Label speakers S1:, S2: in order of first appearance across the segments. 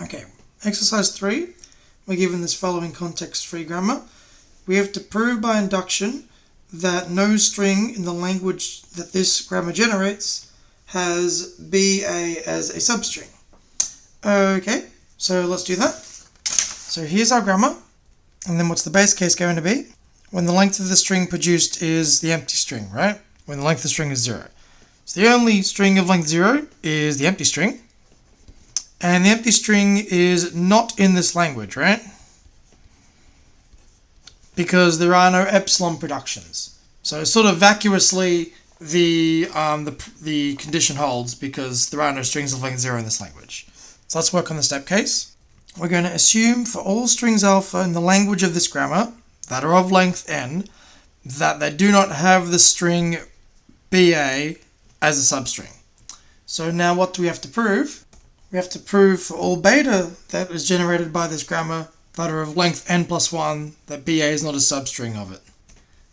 S1: Okay, exercise 3, we're given this following context-free grammar. We have to prove by induction that no string in the language that this grammar generates has BA as a substring. Okay, so let's do that. So here's our grammar, and then what's the base case going to be? When the length of the string produced is the empty string, right? When the length of the string is 0. So the only string of length 0 is the empty string. And the empty string is not in this language, right? Because there are no epsilon productions. So sort of vacuously the condition holds because there are no strings of length 0 in this language. So let's work on the step case. We're going to assume for all strings alpha in the language of this grammar that are of length n, that they do not have the string BA as a substring. So now what do we have to prove? We have to prove for all beta that is generated by this grammar that are of length n plus 1 that BA is not a substring of it.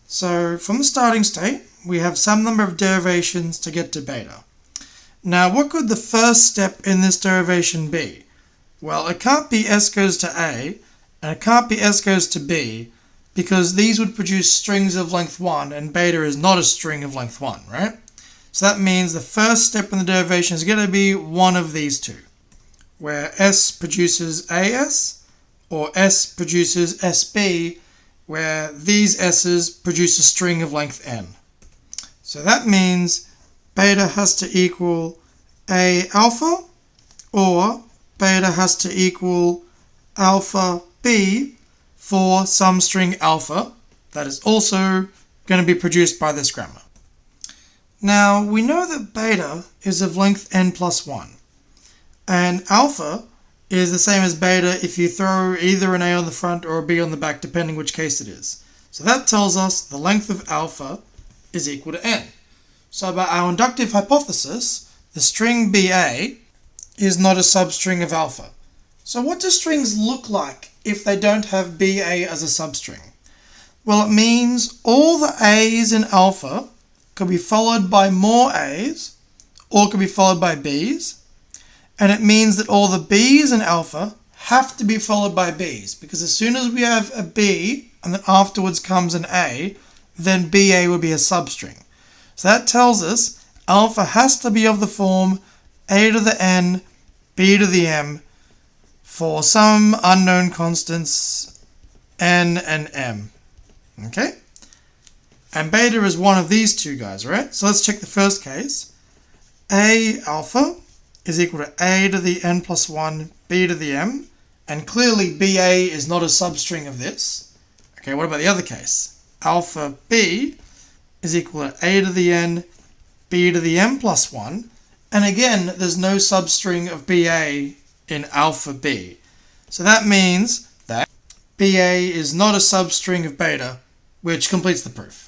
S1: So from the starting state, we have some number of derivations to get to beta. Now what could the first step in this derivation be? Well, it can't be s goes to a, and it can't be s goes to b, because these would produce strings of length 1, and beta is not a string of length 1, right? So that means the first step in the derivation is going to be one of these two, where s produces as, or s produces sb, where these s's produce a string of length n. So that means beta has to equal a alpha, or beta has to equal alpha b for some string alpha that is also going to be produced by this grammar. Now we know that beta is of length n plus 1, and alpha is the same as beta if you throw either an a on the front or a b on the back, depending which case it is. So that tells us the length of alpha is equal to n. So by our inductive hypothesis, the string BA is not a substring of alpha. So what do strings look like if they don't have BA as a substring? Well, it means all the A's in alpha could be followed by more A's, or could be followed by B's, and it means that all the B's in alpha have to be followed by B's, because as soon as we have a B and then afterwards comes an A, then BA would be a substring. So that tells us alpha has to be of the form a to the n, b to the m, for some unknown constants n and m. Okay? And beta is one of these two guys, right? So let's check the first case. A alpha is equal to a to the n plus 1, b to the m, and clearly BA is not a substring of this. Okay, what about the other case? Alpha b is equal to a to the n, b to the m plus 1, and again, there's no substring of BA in alpha b. So that means that BA is not a substring of beta, which completes the proof.